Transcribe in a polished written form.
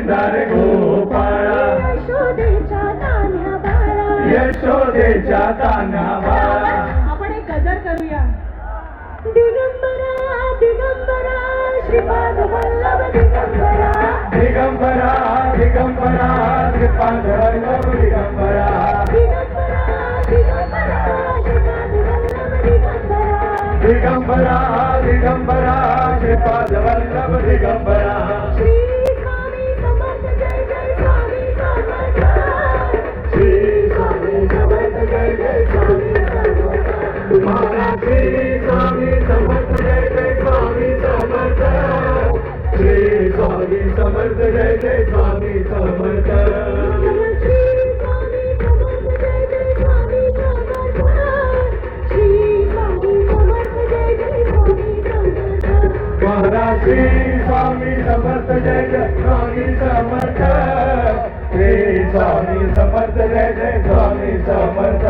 गोविंदा रे गोपाळा यशोदेच्या तान्ह्या बाळा यशोदेच्या तान्ह्या बाळा. आपण एक गजर करूया. दिगंबरा दिगंबरा श्रीपाद वल्लभ दिगंबरा दिगंबरा दिगंबरा श्रीपाद वल्लभ दिगंबरा दिगंबरा दिगंबरा श्रीपाद वल्लभ दिगंबरा दिगंबरा दिगंबरा श्रीपाद वल्लभ दिगंबरा. श्री स्वामी समर्थ जय जय स्वामी समर्थ श्री स्वामी समर्थ जय जय स्वामी समर्थ. तुम्हाला श्री स्वामी समर्थ जय जय स्वामी समर्थ. श्री स्वामी समर्थ जय जय स्वामी समर्थ. श्री स्वामी समर्थ जय जय स्वामी समर्थ श्री स्वामी समर्थ जय जय स्वामी समर्थ. महाराज श्री स्वामी समर्थ जय जय स्वामी समर्थ. श्री स्वामी समर्थ जय जय स्वामी समर्थ.